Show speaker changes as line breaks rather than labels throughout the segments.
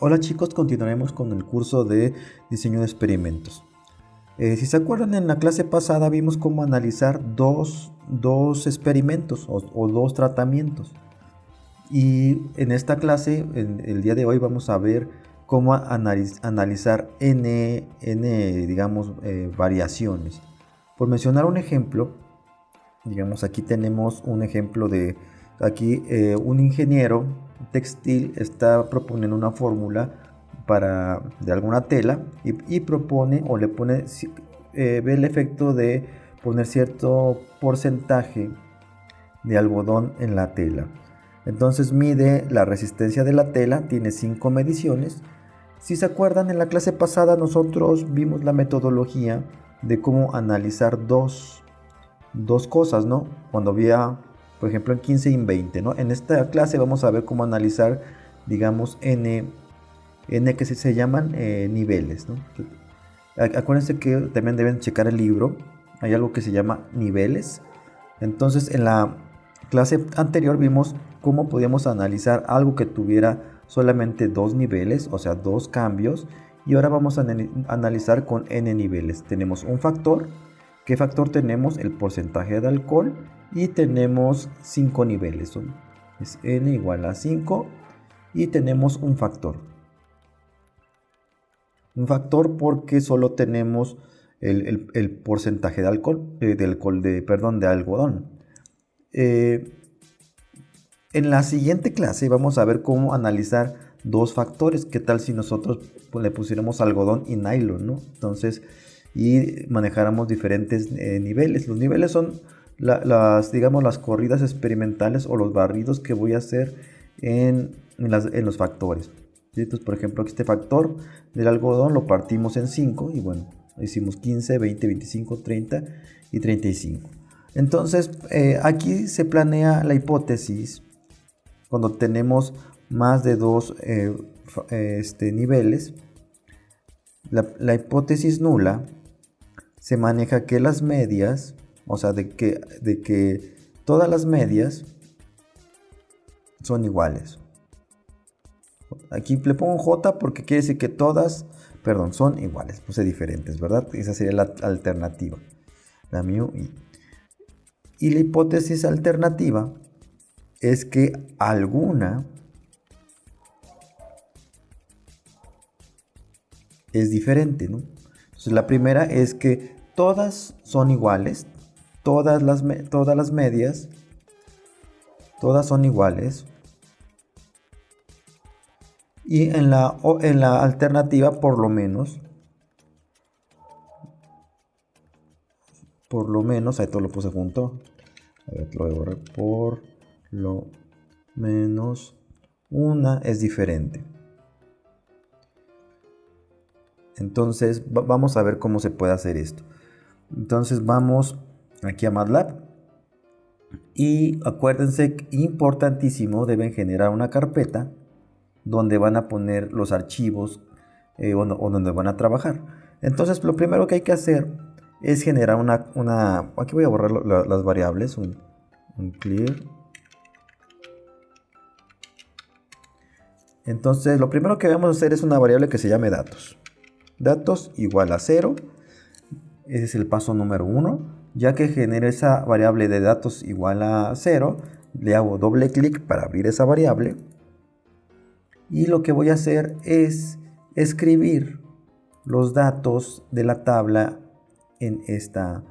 Hola chicos, continuaremos con el curso de diseño de experimentos. Si se acuerdan, en la clase pasada vimos cómo analizar dos experimentos o dos tratamientos. Y en esta clase, en el día de hoy, vamos a ver cómo analizar digamos, variaciones. Por mencionar un ejemplo, digamos, aquí tenemos un ejemplo de, aquí un ingeniero textil está proponiendo una fórmula de alguna tela y propone o le pone, ve el efecto de poner cierto porcentaje de algodón en la tela. Entonces mide la resistencia de la tela, tiene 5 mediciones. Si se acuerdan, en la clase pasada nosotros vimos la metodología de cómo analizar dos cosas, ¿no? Cuando había, por ejemplo, en 15 y en 20, ¿no? En esta clase vamos a ver cómo analizar, digamos, N que se llaman niveles, ¿no? Acuérdense que también deben checar el libro. Hay algo que se llama niveles. Entonces, en la clase anterior vimos cómo podíamos analizar algo que tuviera solamente dos niveles, o sea, dos cambios. Y ahora vamos a analizar con n niveles. Tenemos un factor. ¿Qué factor tenemos? El porcentaje de alcohol. Y tenemos 5 niveles. Es n igual a 5. Y tenemos un factor. Un factor porque solo tenemos el porcentaje de alcohol, perdón, de algodón. Eh, en la siguiente clase vamos a ver cómo analizar dos factores. ¿Qué tal si nosotros le pusiéramos algodón y nylon, ¿no? Entonces, y manejáramos diferentes niveles. Los niveles son digamos, las corridas experimentales o los barridos que voy a hacer en los factores. ¿Sí? Entonces, por ejemplo, este factor del algodón lo partimos en 5 y bueno, hicimos 15, 20, 25, 30 y 35. Entonces, aquí se planea la hipótesis cuando tenemos más de dos niveles. La hipótesis nula se maneja que las medias, o sea, de que todas las medias son iguales. Aquí le pongo J porque quiere decir que todas, perdón, son iguales, puse diferentes, ¿verdad? Esa sería la alternativa, la mu i. Y la hipótesis alternativa es que alguna es diferente, ¿no? Entonces, la primera es que todas son iguales, todas las medias, todas son iguales. Y en la alternativa, por lo menos, ahí todo lo puse junto. A ver, lo voy a borrar. Por lo menos una es diferente. Entonces, vamos a ver cómo se puede hacer esto. Entonces, vamos aquí a MATLAB. Y acuérdense, importantísimo, deben generar una carpeta donde van a poner los archivos o donde van a trabajar. Entonces, lo primero que hay que hacer es generar aquí voy a borrar las variables, un clear. Entonces, lo primero que vamos a hacer es una variable que se llame datos. Datos igual a 0. Ese es el paso número 1. Ya que genere esa variable de datos igual a 0, le hago doble clic para abrir esa variable. Y lo que voy a hacer es escribir los datos de la tabla en esta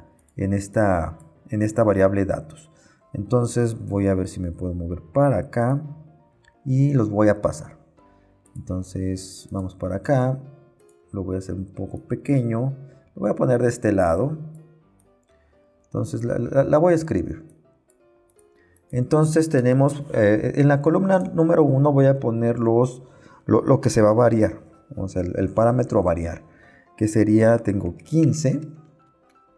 variable datos. Entonces voy a ver si me puedo mover para acá y los voy a pasar. Entonces vamos para acá, lo voy a hacer un poco pequeño, lo voy a poner de este lado. Entonces la voy a escribir. Entonces tenemos en la columna número 1 voy a poner lo que se va a variar, o sea, el parámetro a variar, que sería, tengo 15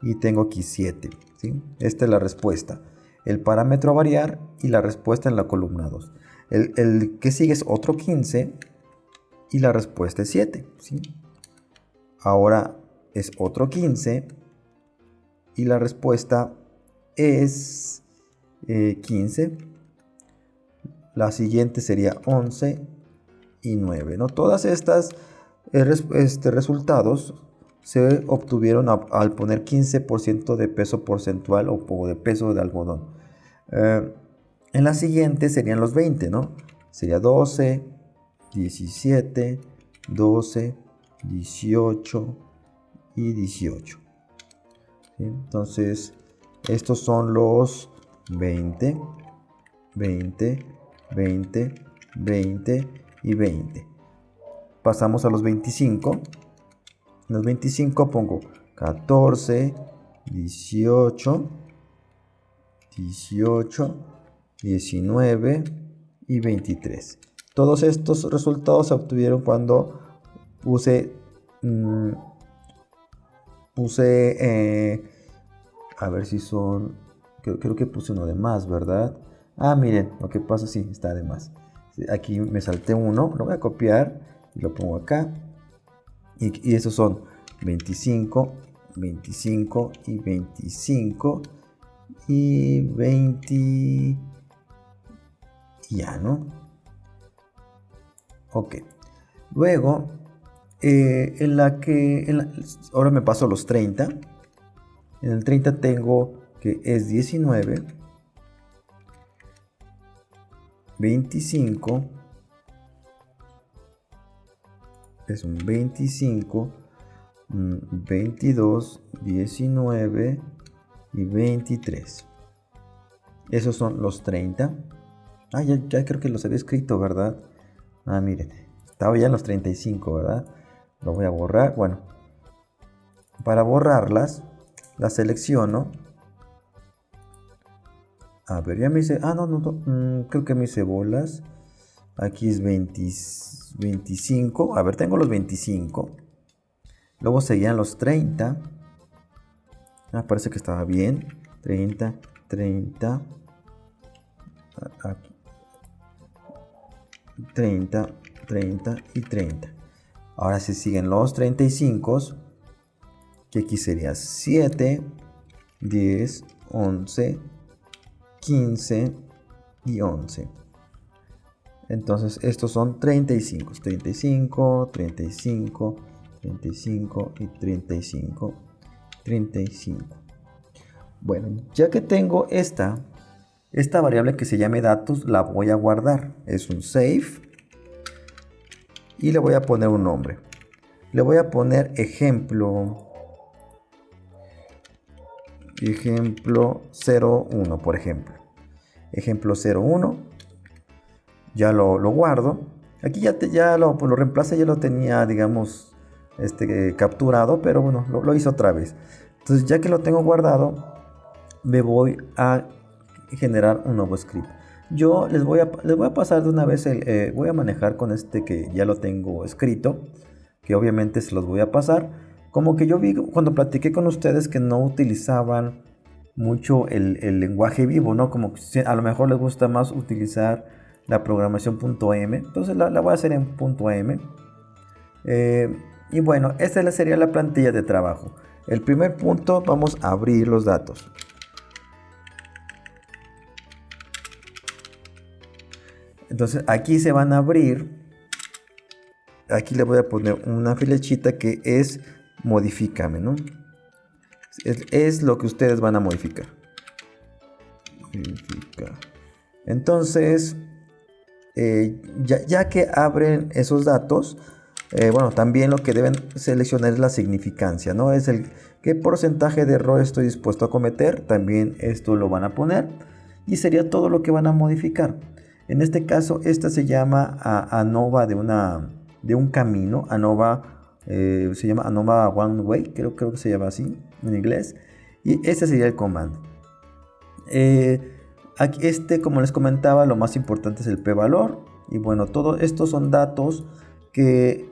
y tengo aquí 7, ¿sí? Esta es la respuesta, el parámetro a variar y la respuesta en la columna 2. El que sigue es otro 15 y la respuesta es 7, ¿sí? Ahora es otro 15 y la respuesta es 15. La siguiente sería 11 y 9, ¿no? Todas estas resultados se obtuvieron al poner 15% de peso porcentual o de peso de algodón. En la siguiente serían los 20, ¿no? Sería 12, 17, 12, 18 y 18. ¿Sí? Entonces, estos son los 20, 20, 20, 20 y 20. Pasamos a los 25. En los 25 pongo 14, 18, 18, 19 y 23. Todos estos resultados se obtuvieron cuando puse a ver si son, creo que puse uno de más, ¿verdad? Miren, lo que pasa, sí, está de más. Aquí me salté uno, lo voy a copiar y lo pongo acá. Y esos son 25, 25 y 25 y 20. Ya, ¿no? Ok. Luego, ahora me paso a los 30. En el 30 tengo que es 19, 25, es un 25, 22, 19 y 23. Esos son los 30. Ya creo que los había escrito, ¿verdad? Miren, estaba ya en los 35, ¿verdad? Lo voy a borrar. Bueno, para borrarlas, las selecciono. A ver, ya me hice... no, creo que me hice bolas. Aquí es 25. A ver, tengo los 25. Luego seguían los 30. Parece que estaba bien. 30, 30. Aquí. 30, 30 y 30. Ahora sí siguen los 35. Que aquí sería 7, 10, 11, 15 y 11. Entonces estos son 35, 35, 35, 35 y 35, 35. Bueno, ya que tengo esta variable que se llame datos, la voy a guardar. Es un save y le voy a poner un nombre. Le voy a poner ejemplo 01, por ejemplo. Ejemplo 01. Ya lo guardo. Aquí ya lo reemplacé, ya lo tenía, digamos, capturado, pero bueno, lo hice otra vez. Entonces, ya que lo tengo guardado, me voy a generar un nuevo script. Yo les voy a pasar de una vez voy a manejar con que ya lo tengo escrito, que obviamente se los voy a pasar. Como que yo vi cuando platiqué con ustedes que no utilizaban mucho el lenguaje vivo, ¿no? Como que a lo mejor les gusta más utilizar la programación .m. Entonces la voy a hacer en .m. Y bueno, esta sería la plantilla de trabajo. El primer punto, vamos a abrir los datos. Entonces aquí se van a abrir. Aquí le voy a poner una flechita que es modifícame, ¿no? Es lo que ustedes van a modificar. Entonces, ya que abren esos datos, bueno, también lo que deben seleccionar es la significancia, ¿no? Es qué porcentaje de error estoy dispuesto a cometer. También esto lo van a poner. Y sería todo lo que van a modificar. En este caso, esta se llama ANOVA de un camino. ANOVA se llama ANOVA One Way, creo que se llama así en inglés. Y este sería el comando. Aquí como les comentaba, lo más importante es el p-valor. Y bueno, todo estos son datos que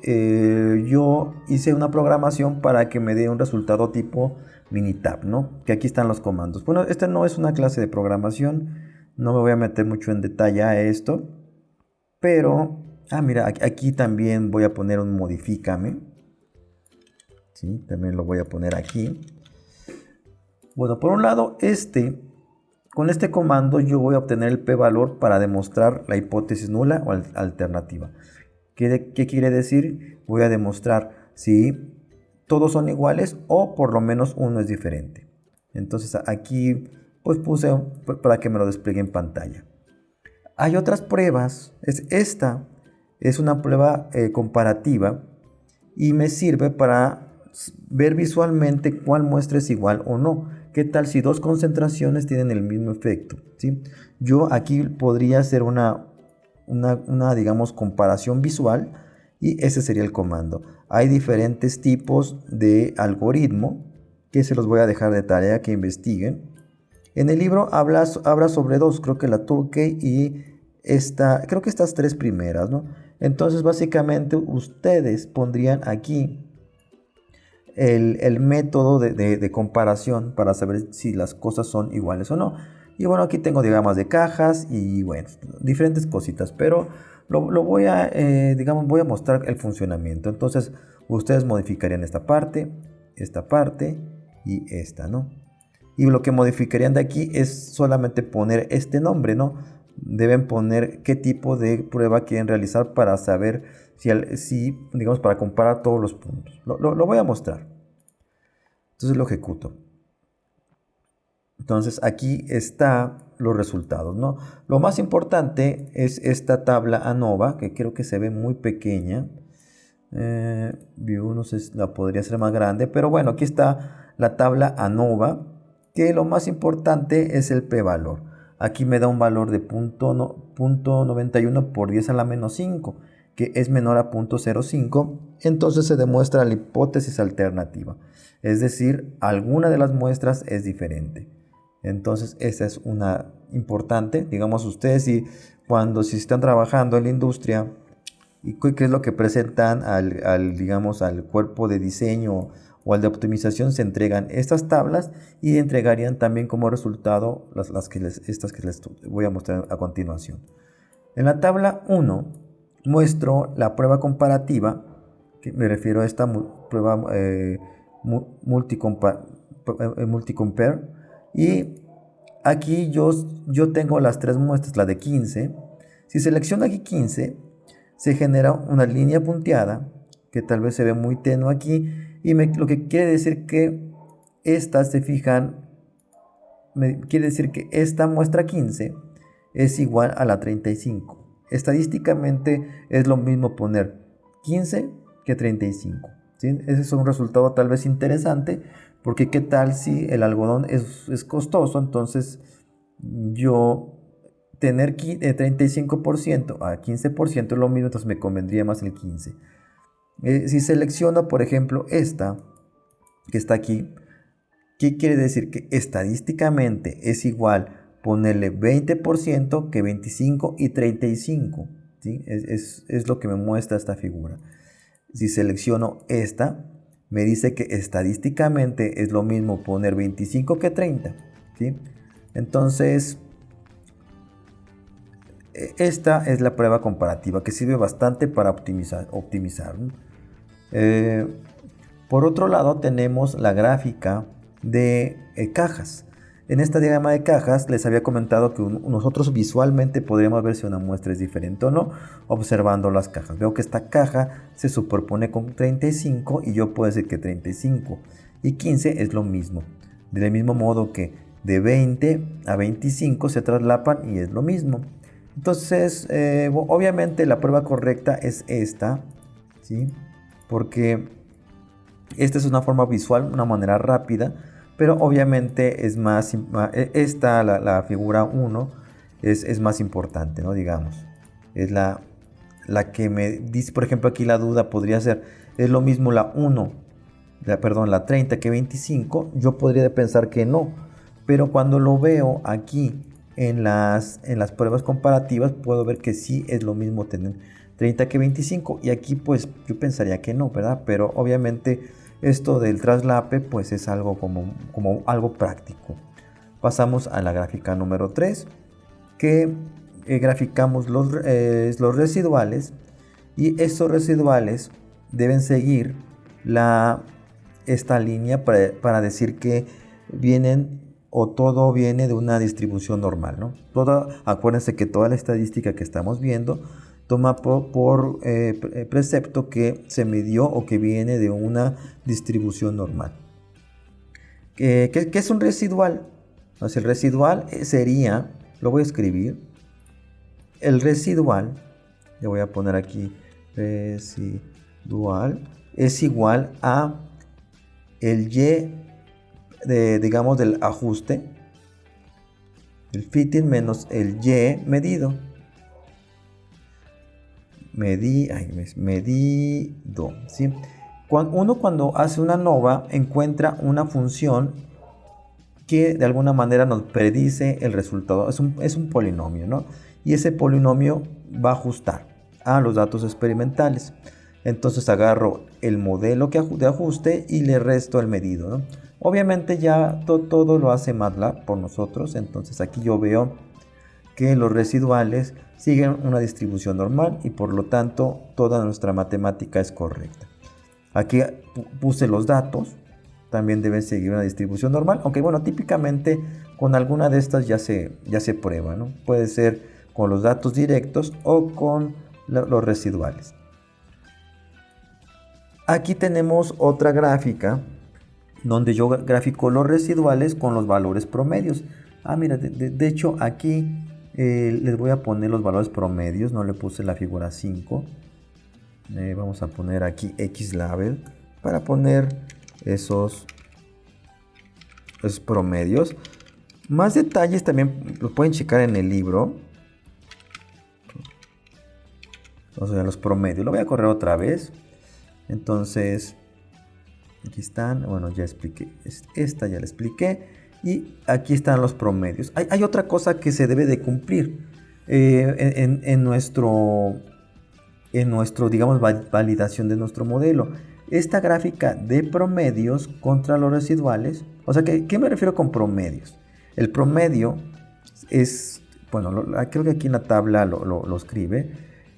yo hice una programación para que me dé un resultado tipo Minitab, ¿no? Que aquí están los comandos. Bueno, esta no es una clase de programación, no me voy a meter mucho en detalle a esto, pero mira, aquí también voy a poner un modifícame. Sí, también lo voy a poner aquí. Bueno, por un lado, con este comando yo voy a obtener el p-valor para demostrar la hipótesis nula o alternativa. ¿Qué quiere decir? Voy a demostrar si todos son iguales o por lo menos uno es diferente. Entonces aquí pues puse para que me lo despliegue en pantalla. Hay otras pruebas. Esta es una prueba comparativa y me sirve para ver visualmente cuál muestra es igual o no. ¿Qué tal si dos concentraciones tienen el mismo efecto? ¿Sí? Yo aquí podría hacer una digamos, comparación visual y ese sería el comando. Hay diferentes tipos de algoritmo que se los voy a dejar de tarea que investiguen. En el libro habla sobre dos, creo que la Tukey y creo que estas tres primeras, ¿no? Entonces básicamente ustedes pondrían aquí el método de comparación para saber si las cosas son iguales o no. Y bueno, aquí tengo diagramas de cajas y bueno, diferentes cositas, pero lo voy a, digamos, voy a mostrar el funcionamiento. Entonces ustedes modificarían esta parte y esta, ¿no? Y lo que modificarían de aquí es solamente poner este nombre, ¿no? Deben poner qué tipo de prueba quieren realizar para saber si digamos, para comparar todos los puntos. Lo voy a mostrar. Entonces lo ejecuto. Entonces aquí están los resultados, ¿no? Lo más importante es esta tabla ANOVA, que creo que se ve muy pequeña. View, no sé si la podría ser más grande, pero bueno, aquí está la tabla ANOVA, que lo más importante es el p-valor. Aquí me da un valor de 0.91 por 10 a la menos 5, que es menor a 0.05, entonces se demuestra la hipótesis alternativa. Es decir, alguna de las muestras es diferente. Entonces, esta es una importante. Digamos, ustedes si están trabajando en la industria, ¿y qué es lo que presentan digamos, al cuerpo de diseño o al de optimización? Se entregan estas tablas y entregarían también como resultado estas que les voy a mostrar a continuación. En la tabla 1 muestro la prueba comparativa, que me refiero a esta prueba multicompare, y aquí yo tengo las tres muestras, la de 15. Si selecciono aquí 15, se genera una línea punteada que tal vez se ve muy tenue aquí y lo que quiere decir que estas se fijan, quiere decir que esta muestra 15 es igual a la 35. Estadísticamente es lo mismo poner 15 que 35. ¿Sí? Ese es un resultado tal vez interesante, porque qué tal si el algodón es costoso, entonces yo tener 35% a 15% es lo mismo, entonces me convendría más el 15. Si selecciono, por ejemplo, esta que está aquí, ¿qué quiere decir? Que estadísticamente es igual ponerle 20% que 25 y 35. ¿Sí? Es lo que me muestra esta figura. Si selecciono esta, me dice que estadísticamente es lo mismo poner 25 que 30. ¿Sí? Entonces, esta es la prueba comparativa que sirve bastante para optimizar. Por otro lado, tenemos la gráfica de cajas. En este diagrama de cajas les había comentado que nosotros visualmente podríamos ver si una muestra es diferente o no observando las cajas. Veo que esta caja se superpone con 35 y yo puedo decir que 35 y 15 es lo mismo. Del mismo modo que de 20 a 25 se traslapan y es lo mismo. Entonces, obviamente la prueba correcta es esta, ¿sí? Porque esta es una forma visual, una manera rápida, pero obviamente es más, la figura 1 es más importante, ¿no? Digamos, es la que me dice, por ejemplo, aquí la duda podría ser, es lo mismo la 30 que 25, yo podría pensar que no, pero cuando lo veo aquí en las pruebas comparativas, puedo ver que sí es lo mismo tener 30 que 25, y aquí pues yo pensaría que no, ¿verdad? Pero obviamente esto del traslape pues es algo como algo práctico. Pasamos a la gráfica número 3, que graficamos los residuales, y estos residuales deben seguir esta línea para decir que vienen o todo viene de una distribución normal, ¿no? Acuérdense que toda la estadística que estamos viendo toma por precepto que se midió o que viene de una distribución normal. ¿Qué es un residual? Entonces, el residual sería, lo voy a escribir, el residual, le voy a poner aquí, residual, es igual a el Y, digamos, del ajuste, el fitting menos el Y medido. Medido, ¿sí? Cuando hace una nova encuentra una función que de alguna manera nos predice el resultado. Es un polinomio, ¿no? Y ese polinomio va a ajustar a los datos experimentales. Entonces agarro el modelo de ajuste y le resto el medido, ¿no? Obviamente ya todo lo hace MATLAB por nosotros. Entonces aquí yo veo que los residuales siguen una distribución normal y por lo tanto toda nuestra matemática es correcta. Aquí puse los datos, también deben seguir una distribución normal, aunque bueno, típicamente con alguna de estas ya se prueba, ¿no? Puede ser con los datos directos o con los residuales. Aquí tenemos otra gráfica donde yo grafico los residuales con los valores promedios. Mira, de hecho aquí les voy a poner los valores promedios, no le puse la figura 5. Vamos a poner aquí X-Label para poner esos promedios. Más detalles también los pueden checar en el libro. Entonces, los promedios. Lo voy a correr otra vez. Entonces, aquí están. Bueno, ya expliqué. Esta ya la expliqué. Y aquí están los promedios. Hay otra cosa que se debe de cumplir en nuestro, digamos, validación de nuestro modelo. Esta gráfica de promedios contra los residuales. O sea, ¿qué me refiero con promedios? El promedio es, bueno, creo que aquí en la tabla lo escribe.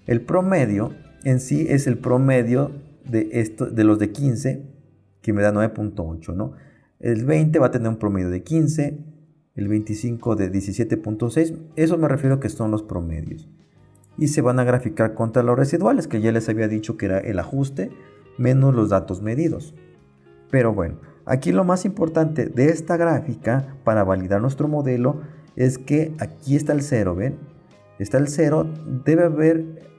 El promedio en sí es el promedio de los de 15, que me da 9.8, ¿no? El 20 va a tener un promedio de 15, el 25 de 17.6. Eso me refiero que son los promedios. Y se van a graficar contra los residuales, que ya les había dicho que era el ajuste menos los datos medidos. Pero bueno, aquí lo más importante de esta gráfica para validar nuestro modelo es que aquí está el 0, ¿ven? Está el 0, debe haber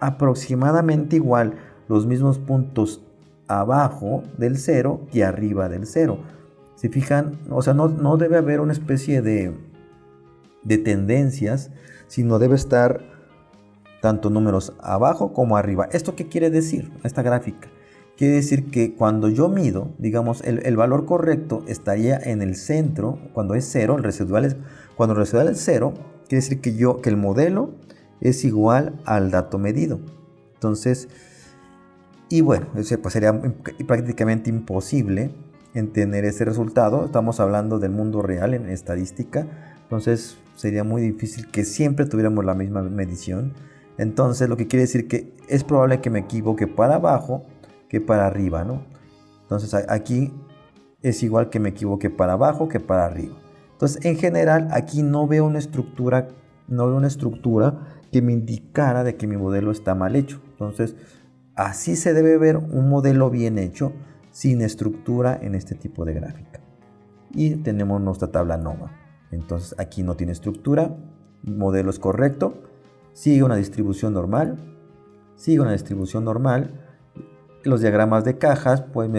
aproximadamente igual los mismos puntos abajo del 0 que arriba del 0. Si fijan, o sea, no debe haber una especie de tendencias, sino debe estar tanto números abajo como arriba. ¿Esto qué quiere decir? Esta gráfica quiere decir que cuando yo mido, digamos, el valor correcto estaría en el centro. Cuando es 0, cuando el residual es 0, quiere decir que el modelo es igual al dato medido. Entonces, y bueno, pues sería prácticamente imposible en tener ese resultado. Estamos hablando del mundo real en estadística. Entonces sería muy difícil que siempre tuviéramos la misma medición. Entonces lo que quiere decir que es probable que me equivoque para abajo que para arriba, ¿no? Entonces aquí es igual que me equivoque para abajo que para arriba. Entonces en general aquí no veo una estructura que me indicara de que mi modelo está mal hecho. Entonces así se debe ver un modelo bien hecho sin estructura en este tipo de gráfica. Y tenemos nuestra tabla NOVA. Entonces aquí no tiene estructura, el modelo es correcto, sigue una distribución normal, Los diagramas de cajas, pues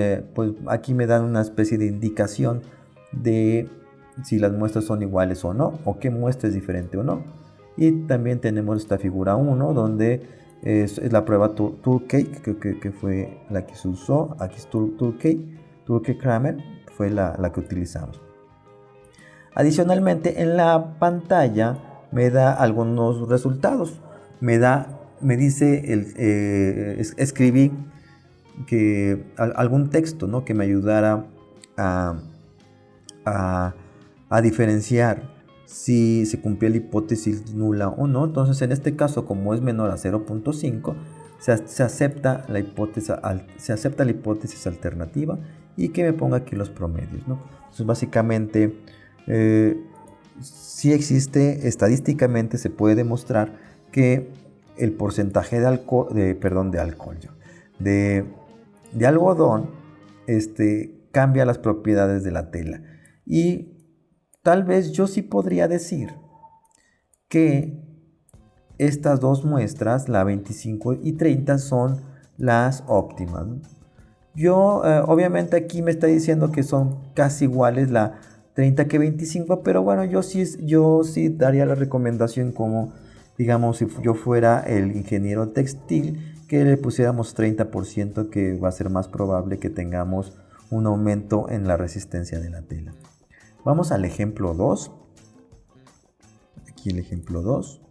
aquí me dan una especie de indicación de si las muestras son iguales o no, o qué muestra es diferente o no. Y también tenemos esta figura 1, donde es la prueba Turkey, que fue la que se usó. Aquí es Turkey-Kramer, fue la que utilizamos. Adicionalmente, en la pantalla me da algunos resultados. Me dice, escribí algún texto, ¿no?, que me ayudara a diferenciar si se cumplía la hipótesis nula o no. Entonces, en este caso, como es menor a 0.5, se acepta la hipótesis alternativa y que me ponga aquí los promedios, ¿no? Entonces, básicamente, sí existe, estadísticamente se puede demostrar que el porcentaje de alcohol, de algodón, cambia las propiedades de la tela. Y tal vez yo sí podría decir que estas dos muestras, la 25 y 30, son las óptimas, ¿no? Yo, obviamente aquí me está diciendo que son casi iguales la 30 que 25, pero bueno, yo sí daría la recomendación como, digamos, si yo fuera el ingeniero textil, que le pusiéramos 30%, que va a ser más probable que tengamos un aumento en la resistencia de la tela. Vamos al ejemplo 2. Aquí el ejemplo 2.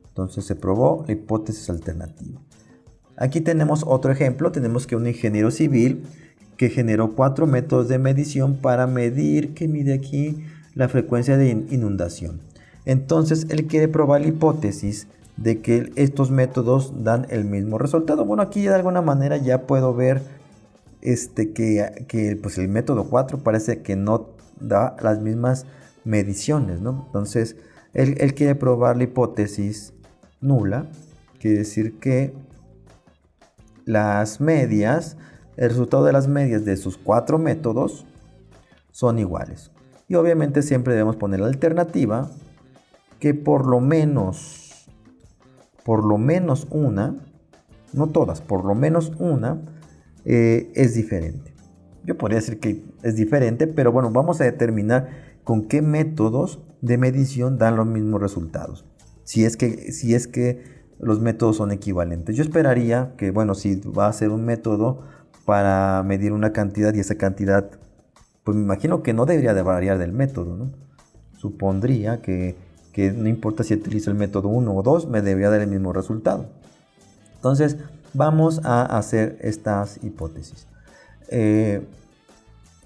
Entonces se probó la hipótesis alternativa. Aquí tenemos otro ejemplo. Tenemos que un ingeniero civil que generó 4 métodos de medición para medir, que mide aquí la frecuencia de inundación. Entonces él quiere probar la hipótesis de que estos métodos dan el mismo resultado. Bueno, aquí de alguna manera ya puedo ver que pues el método 4 parece que no da las mismas mediciones, ¿no? Entonces él quiere probar la hipótesis nula, quiere decir que las medias, el resultado de las medias de sus 4 métodos son iguales. Y obviamente siempre debemos poner la alternativa que por lo menos una, no todas, por lo menos una es diferente. Yo podría decir que es diferente, pero bueno, vamos a determinar con qué métodos de medición dan los mismos resultados. Si es que los métodos son equivalentes. Yo esperaría que, bueno, si va a ser un método para medir una cantidad y esa cantidad, pues me imagino que no debería de variar del método, ¿no? Supondría que no importa si utilizo el método 1 o 2, me debería dar el mismo resultado. Entonces, vamos a hacer estas hipótesis.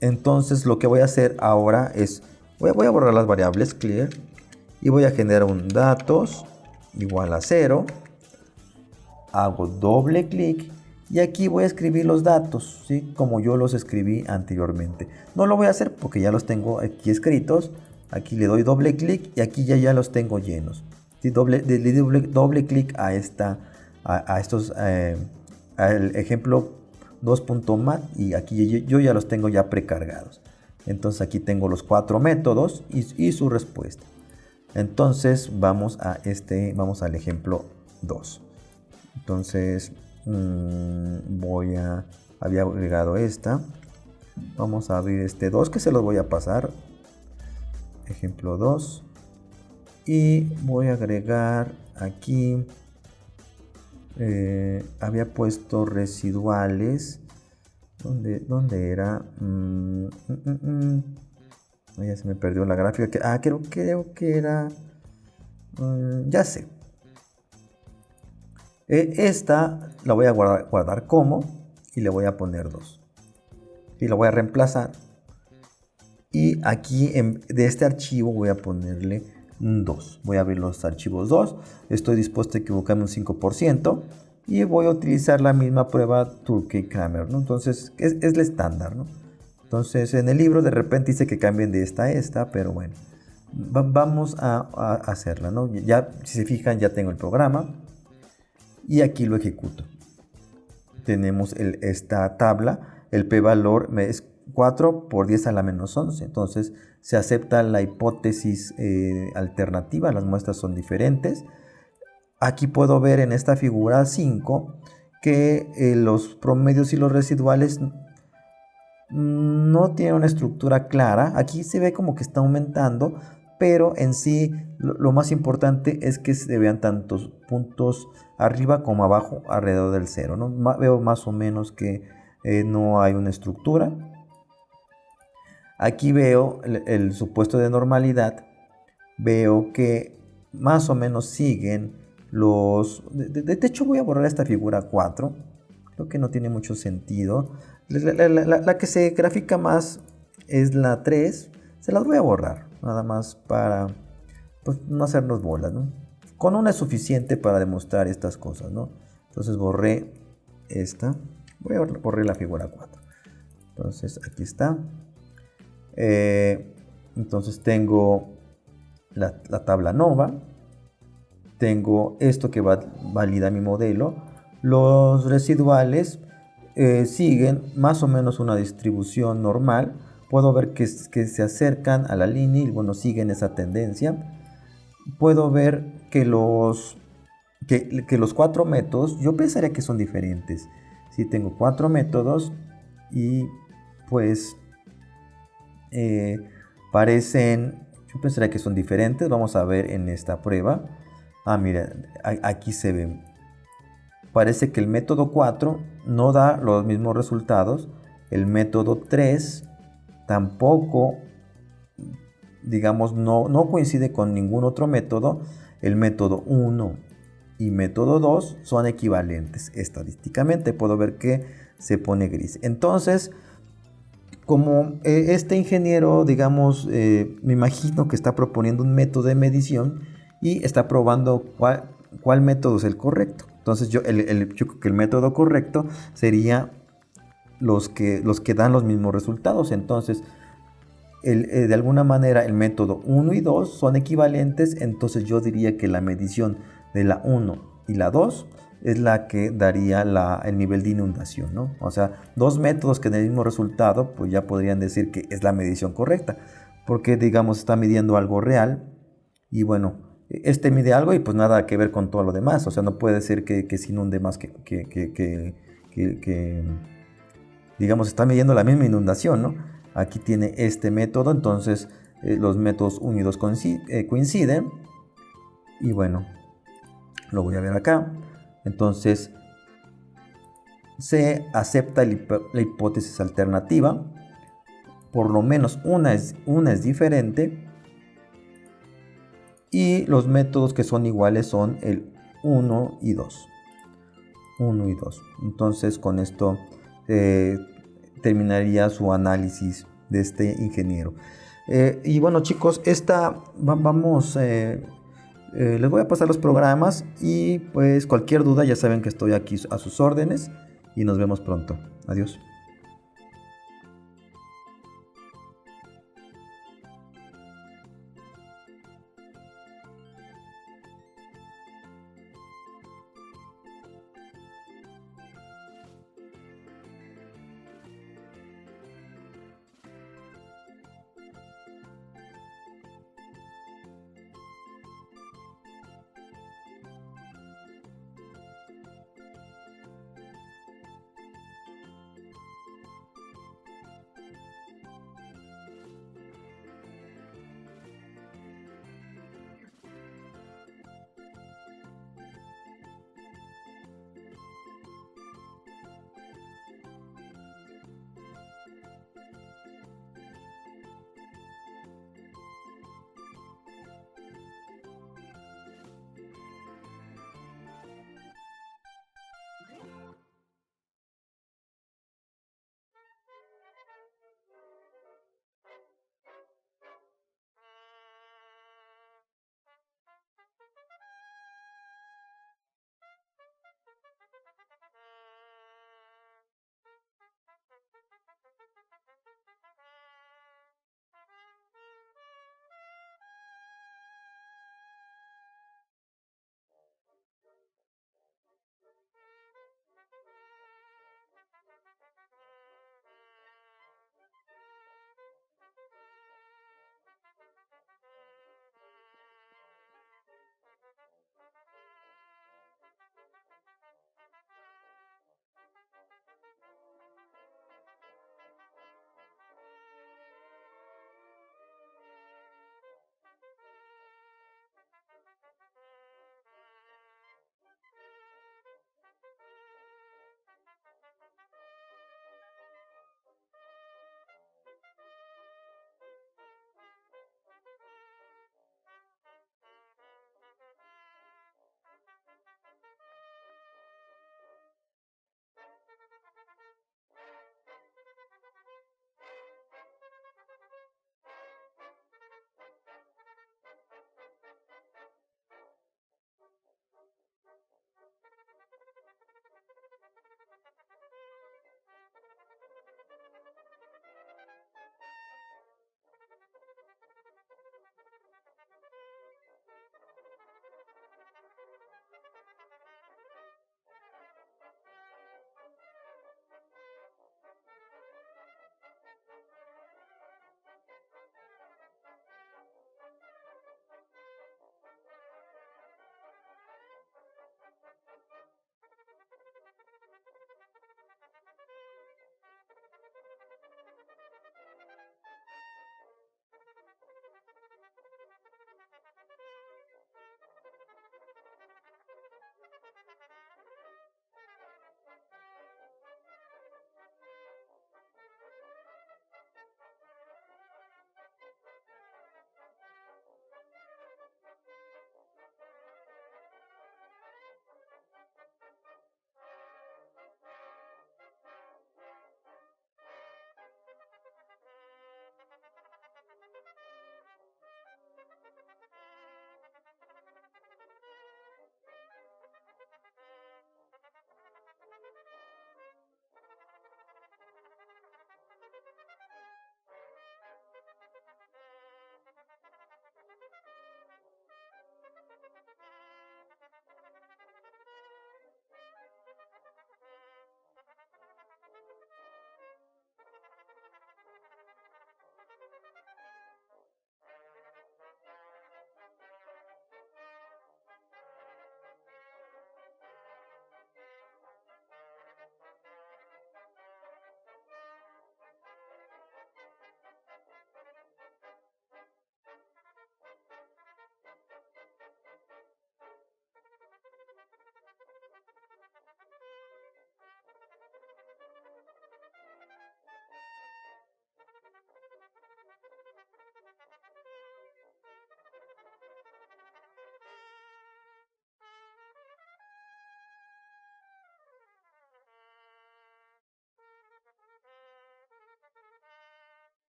Entonces, lo que voy a hacer ahora es, voy a borrar las variables clear y voy a generar un datos igual a 0. Hago doble clic y aquí voy a escribir los datos, ¿sí? Como yo los escribí anteriormente. No lo voy a hacer porque ya los tengo aquí escritos. Aquí le doy doble clic y aquí ya los tengo llenos. ¿Sí? Doble clic a estos, al ejemplo 2.mat y aquí yo ya los tengo ya precargados. Entonces aquí tengo los 4 métodos y su respuesta. Entonces vamos al ejemplo 2. Entonces había agregado esta. Vamos a abrir este 2 que se los voy a pasar. Ejemplo 2. Y voy a agregar aquí. Había puesto residuales. ¿Dónde era? Ya se me perdió la gráfica. Creo que era. Ya sé. Esta la voy a guardar como y le voy a poner 2 y la voy a reemplazar y aquí de este archivo voy a ponerle un 2. Voy a abrir los archivos 2, estoy dispuesto a equivocarme un 5% y voy a utilizar la misma prueba Turkey-Kramer, ¿no? Entonces es el estándar, ¿no? Entonces en el libro de repente dice que cambien de esta a esta, pero bueno, vamos a hacerla, ¿no? Ya, si se fijan, ya tengo el programa. Y aquí lo ejecuto. Tenemos esta tabla. El p-valor es 4 por 10 a la menos 11. Entonces se acepta la hipótesis alternativa. Las muestras son diferentes. Aquí puedo ver en esta figura 5 que los promedios y los residuales no tienen una estructura clara. Aquí se ve como que está aumentando, pero en sí lo más importante es que se vean tantos puntos arriba como abajo alrededor del 0, ¿no? Veo más o menos que no hay una estructura. Aquí veo el supuesto de normalidad. Veo que más o menos siguen los... De hecho voy a borrar esta figura 4. Creo que no tiene mucho sentido. La que se grafica más es la 3. Se las voy a borrar. Nada más para pues, no hacernos bolas, ¿no? Con una es suficiente para demostrar estas cosas, ¿no? Entonces borré esta. Borré la figura 4. Entonces aquí está. Entonces tengo la tabla nova. tengo esto que valida mi modelo. Los residuales siguen más o menos una distribución normal. Puedo ver que se acercan a la línea y bueno, siguen esa tendencia. Puedo ver que los 4 métodos, yo pensaría que son diferentes. Si tengo 4 métodos y pues yo pensaría que son diferentes. Vamos a ver en esta prueba. Mira, aquí se ve. Parece que el método 4 no da los mismos resultados. El método 3 tampoco, digamos, no coincide con ningún otro método. El método 1 y método 2 son equivalentes. Estadísticamente puedo ver que se pone gris. Entonces, como este ingeniero, digamos, me imagino que está proponiendo un método de medición y está probando cuál método es el correcto. Entonces yo creo que el método correcto sería los que dan los mismos resultados. Entonces, de alguna manera el método 1 y 2 son equivalentes. Entonces yo diría que la medición de la 1 y la 2 es la que daría el nivel de inundación, ¿no? O sea, 2 métodos que den el mismo resultado, pues ya podrían decir que es la medición correcta, porque digamos está midiendo algo real y bueno, este mide algo y pues nada que ver con todo lo demás. O sea, no puede ser que se inunde más que digamos está midiendo la misma inundación, ¿no? Aquí tiene este método, entonces los métodos 1 y 2 coinciden y bueno, lo voy a ver acá. Entonces, se acepta la hipótesis alternativa. Por lo menos una es diferente. Y los métodos que son iguales son el 1 y 2. 1 y 2. Entonces, con esto terminaría su análisis de este ingeniero. Y bueno, chicos, vamos... les voy a pasar los programas y pues cualquier duda ya saben que estoy aquí a sus órdenes y nos vemos pronto. Adiós.